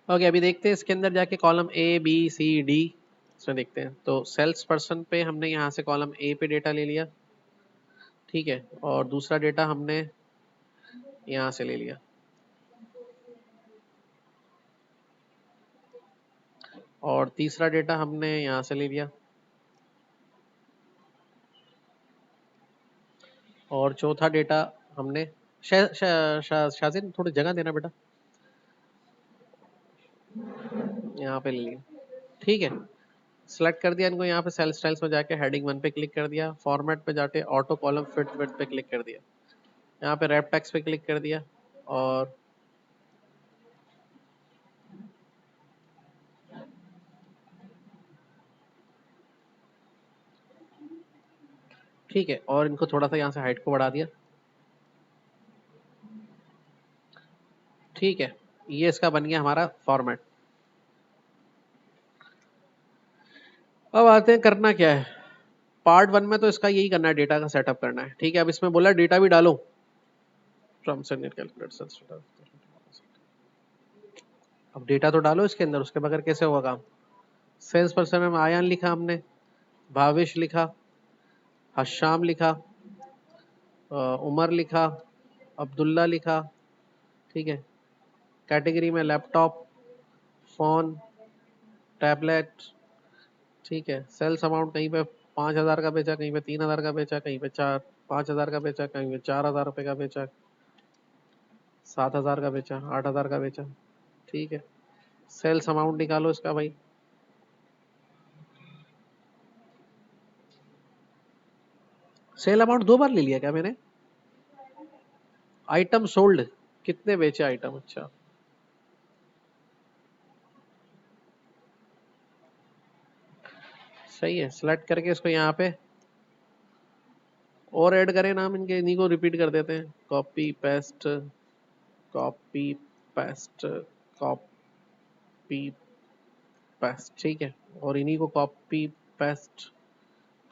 Okay, अभी देखते हैं इसके अंदर जाके column A B C D इसमें देखते हैं। तो सेल्स पर्सन पे हमने यहाँ से कॉलम ए पे डेटा ले लिया, ठीक है, और दूसरा डेटा हमने यहाँ से ले लिया, और तीसरा डेटा हमने यहाँ से ले लिया, और चौथा डेटा हमने शाजिन थोड़ी जगह देना बेटा, यहाँ पे ले लिया, ठीक है। सेलेक्ट कर दिया इनको, यहाँ पे सेल स्टाइल्स में जाके हेडिंग 1 पे क्लिक कर दिया, फॉर्मेट पे जाके ऑटो कॉलम फिट विड्थ पे क्लिक कर दिया, यहाँ पे रैप टेक्स्ट पे क्लिक कर दिया, और ठीक है, और इनको थोड़ा सा यहाँ से हाइट को बढ़ा दिया, ठीक है। ये इसका बन गया हमारा फॉर्मेट। अब आते हैं करना क्या है। पार्ट 1 में तो इसका यही करना है, डेटा का सेटअप करना है, ठीक है। अब इसमें बोला डेटा भी डालो, अब डेटा तो डालो इसके अंदर, उसके बगैर कैसे होगा काम। सेल्स पर्सन में आयान लिखा हमने, भावेश लिखा, हशाम लिखा, उमर लिखा, अब्दुल्ला लिखा, ठीक है। कैटेगरी में लैपटॉप, फोन, टैबलेट, ठीक है। सेल्स अमाउंट कहीं पे 5,000 का बेचा, कहीं पे 3,000 का बेचा, कहीं पे 5,000 का बेचा, कहीं पे 4,000 रुपये का बेचा, 7,000 का बेचा, 8,000 का बेचा, ठीक है। सेल्स अमाउंट निकालो इसका भाई, सेल अमाउंट 2 बार ले लिया क्या मैंने। आइटम सोल्ड, कितने बेचे आइटम, अच्छा सही है। सिलेक्ट करके इसको यहाँ पे और ऐड करें नाम इनके, इन्हीं को रिपीट कर देते हैं, copy paste, copy paste, copy paste, ठीक है। और इन्हीं को copy paste,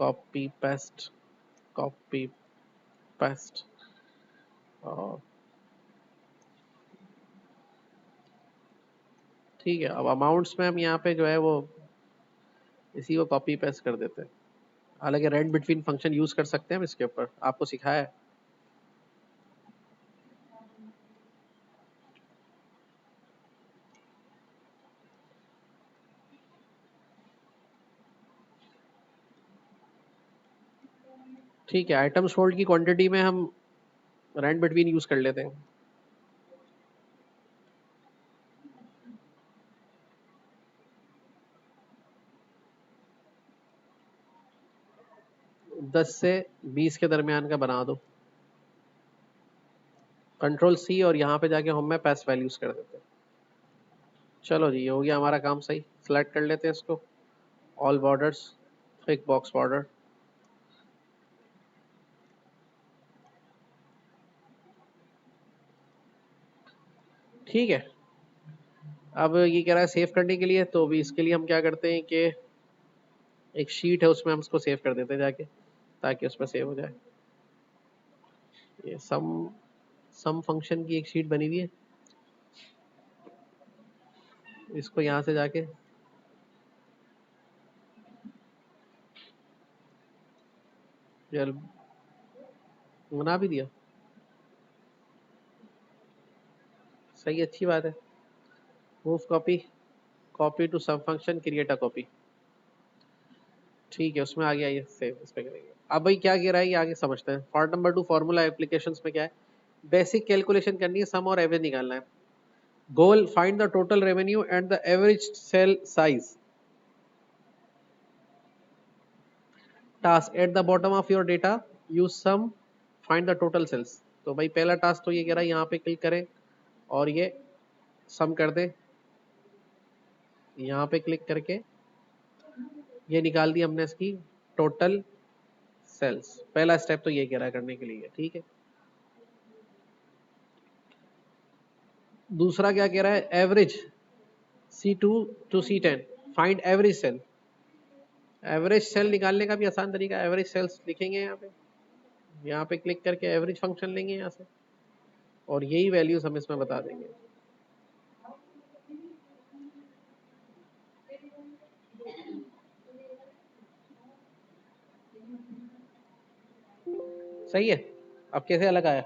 copy paste, copy paste, और ठीक है। अब अमाउंट्स में हम यहाँ पे जो है वो इसी को कॉपी पेस्ट कर देते हैं। हालांकि रेंट बिटवीन फंक्शन यूज कर सकते हैं हम इसके ऊपर, आपको सिखाया है। ठीक है, आइटम सोल्ड की क्वांटिटी में हम रेंट बिटवीन यूज कर लेते हैं। 10 से 20 के दरमियान का बना दो, कंट्रोल सी, और यहाँ पे जाके हम में पैस वैल्यूज कर देते हैं। चलो जी, ये हो गया हमारा काम सही। सिलेक्ट कर लेते हैं इसको, all borders, thick box border, ठीक है। अब ये कह रहा है सेव करने के लिए, तो अभी इसके लिए हम क्या करते हैं कि एक शीट है उसमें हम इसको सेव कर देते हैं जाके, ताकि उसमें सेव हो जाए। ये सम फंक्शन की एक शीट बनी हुई है, इसको यहाँ से जाके चल बना भी दिया, सही, अच्छी बात है। Move copy, copy to sum function, create a copy, ठीक है। उसमें आ गया ये सेव, इस पे करेंगे। अब भाई क्या कह रहा है ये आगे समझते हैं। पार्ट नंबर 2 फॉर्मूला एप्लीकेशंस में क्या है, बेसिक कैलकुलेशन करनी है, सम और एवरेज निकालना है। Goal, find the total revenue and the average sale size. Task, at the bottom of your data use sum, find the total sales. तो भाई पहला टास्क तो ये कह रहा है, यहाँ पे क्लिक करें और ये सम कर दे, यहाँ पे क्लिक करके ये निकाल दी हमने इसकी टोटल सेल्स। पहला स्टेप तो ये कह रहा है करने के लिए, ठीक है। दूसरा क्या कह रहा है, average C2 to C10, find average sale. Average sale निकालने का भी आसान तरीका, एवरेज सेल्स लिखेंगे यहाँ पे क्लिक करके एवरेज फंक्शन लेंगे यहाँ से, और यही वैल्यूज हम इसमें बता देंगे। सही है। अब कैसे अलग आया?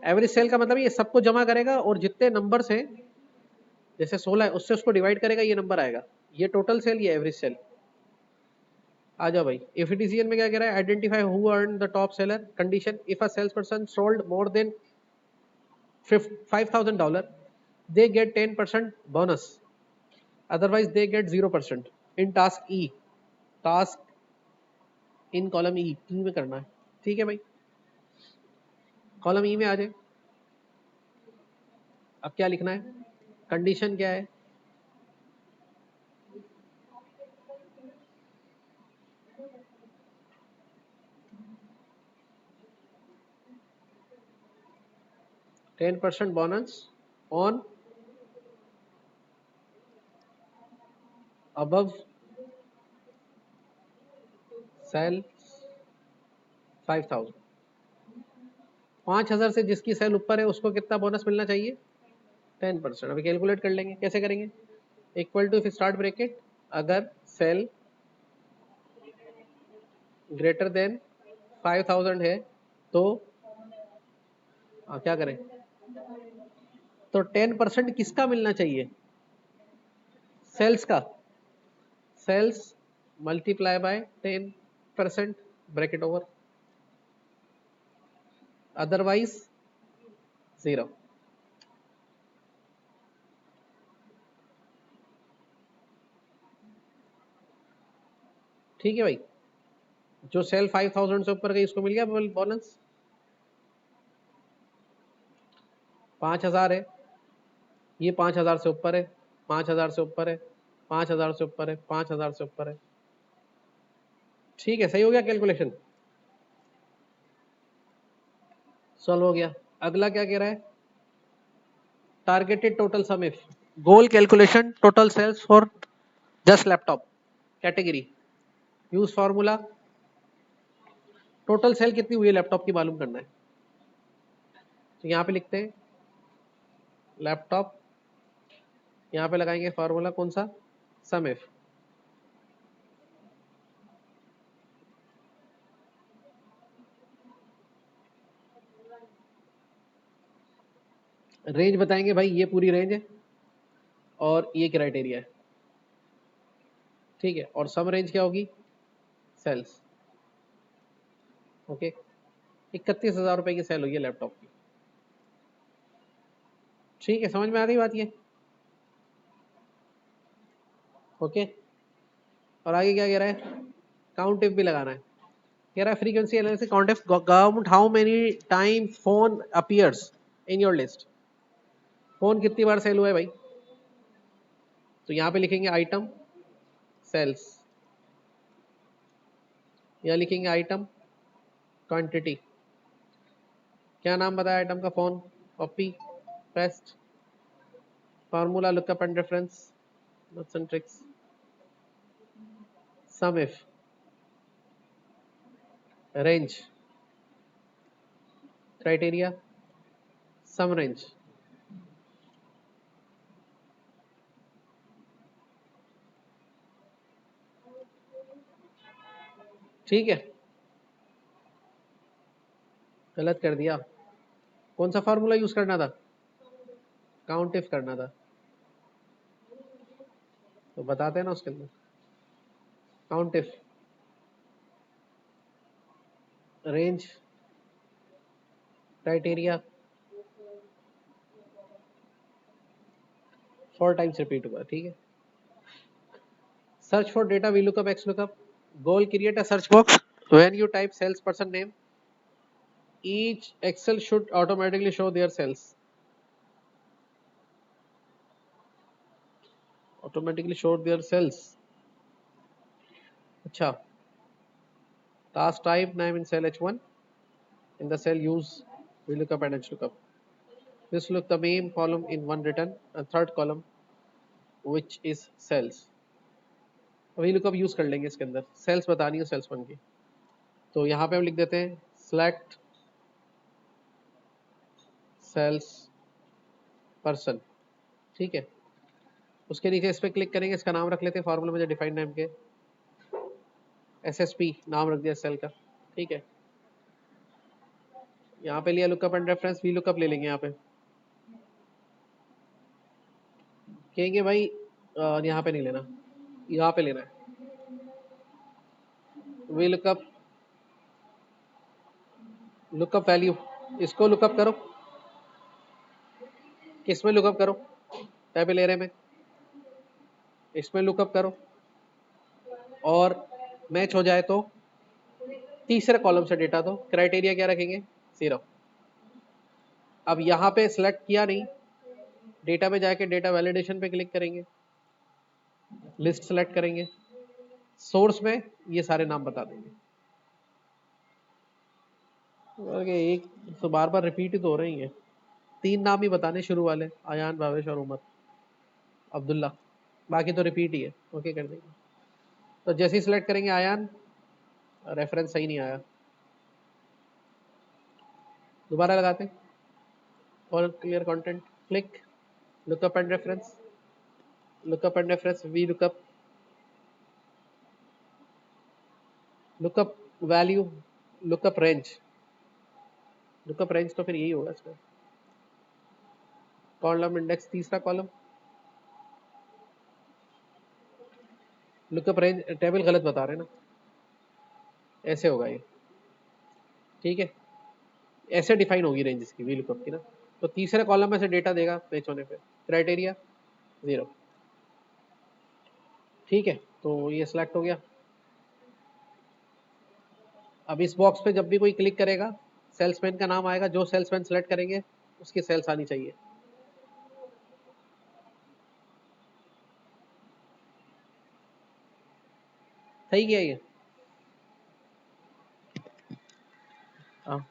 एवरेज सेल का मतलब ये सबको जमा करेगा और जितने नंबर्स हैं, जैसे 16 है उससे उसको डिवाइड करेगा, ये नंबर आएगा। ये टोटल सेल, ये एवरेज सेल। आ जाओ भाई, एफिडिसियन में क्या कह रहा है? Identify who earn the top seller. Condition, if a sales person sold more than $5,000 they get 10% bonus, otherwise they get 0% in task E। Task in column E में करना है, ठीक है भाई। कॉलम ई में आ जाए। अब क्या लिखना है? कंडीशन क्या है? $10% bonus on above सेल 5,000। 5,000 से जिसकी सेल ऊपर है उसको कितना बोनस मिलना चाहिए? 10%। अभी कैलकुलेट कर लेंगे, कैसे करेंगे? इक्वल टू, स्टार्ट ब्रैकेट, अगर सेल ग्रेटर देन 5,000 है तो क्या करें? तो 10% किसका मिलना चाहिए? सेल्स का। Sales multiply by 10%, bracket over, otherwise 0। ठीक है भाई, जो सेल 5,000 से ऊपर गई उसको मिल गया बोनस। 5,000 है, ये 5,000 से ऊपर है, 5,000 से ऊपर है, 5,000 से ऊपर है, 5,000 से ऊपर है। ठीक है, सही हो गया कैलकुलेशन, सॉल्व हो गया। अगला क्या कह रहा है? Targeted total sum if goal calculation total sales for just laptop category, use formula. Total sale कितनी हुई है लैपटॉप की मालूम करना है, तो यहाँ पे लिखते हैं लैपटॉप, यहाँ पे लगाएंगे फॉर्मूला कौन सा? सम इफ। रेंज बताएंगे भाई, ये पूरी रेंज है और ये क्राइटेरिया है, ठीक है। और सम रेंज क्या होगी? सेल्स। ओके, 31,000 रुपए की सेल हुई है लैपटॉप की, ठीक है। समझ में आ गई बात ये? ओके। और आगे क्या कह रहा है? काउंट इफ भी लगाना है। कह रहा है frequency analysis count if count how many time phone appears in your list. Phone कितनी बार सेल हुआ है भाई? तो यहाँ पे लिखेंगे आइटम सेल्स, या लिखेंगे आइटम क्वांटिटी। क्या नाम बताया आइटम का? Phone. Copy paste, formula lookup and reference, nuts and tricks, sum if, range, criteria, sum range. ठीक है, गलत कर दिया। कौन सा फार्मूला यूज करना था? काउंट इफ करना था, तो बताते हैं ना उसके अंदर। Count if, range, criteria, 4 times repeat हुआ, ठीक है। Search for data V lookup X lookup. Goal, create a search box when you type sales person name, each excel should automatically show their sales, automatically show their sales। अच्छा, task type name in cell h1, in the cell use VLOOKUP and HLOOKUP। this look the main column in one written and third column which is cells। VLOOKUP use कर लेंगे इसके अंदर, sales बतानी है sales one की। तो यहाँ पे हम लिख देते हैं select सेल्स पर्सन, ठीक है। उसके नीचे इस पर क्लिक करेंगे, इसका नाम रख लेते हैं फॉर्मूला में डिफाइंड नेम के, SSP नाम रख दिया सेल का, ठीक है। यहाँ पे लिया lookup and reference, V lookup ले लेंगे यहाँ पे, कहेंगे भाई यहाँ पे नहीं लेना, यहाँ पे लेना है। वी लुकअप, लुकअप वैल्यू, इसको लुकअप करो, किसमें लुकअप करो, टेबल एरे में, इसमें लुकअप करो, और मैच हो जाए तो तीसरे कॉलम से डेटा दो। क्राइटेरिया क्या रखेंगे, 0। अब यहाँ पे सिलेक्ट किया नहीं, डेटा में जाके डेटा वैलिडेशन पे क्लिक करेंगे, लिस्ट सेलेक्ट करेंगे, सोर्स में ये सारे नाम बता देंगे। एक तो बार बार रिपीट ही तो हो रही है, 3 नाम ही बताने शुरू वाले, आयान, भावेश और उमर, अब्दुल्ला, बाकी तो रिपीट ही है। ओके कर देंगे। तो जैसे ही सिलेक्ट करेंगे आयान, रेफरेंस सही नहीं आया, दोबारा लगाते, और clear content, click, lookup and reference, lookup and reference, V lookup, lookup value, lookup range, lookup range तो फिर यही होगा इसमें, कॉलम इंडेक्स तीसरा कॉलम, लुकअप रेंज, टेबल गलत बता रहे हैं ना, ऐसे होगा ये, ठीक है, ऐसे डिफाइन होगी रेंज इसकी, वी लुकअप की ना। तो तीसरे कॉलम में से डेटा देगा मैच होने पे, क्राइटेरिया 0, ठीक है। तो ये सिलेक्ट हो गया। अब इस बॉक्स पे जब भी कोई क्लिक करेगा, सेल्समैन का नाम आएगा, जो सेल्समैन सेलेक्ट करेंगे उसकी सेल्स आनी चाहिए। सही किया ये, हाँ।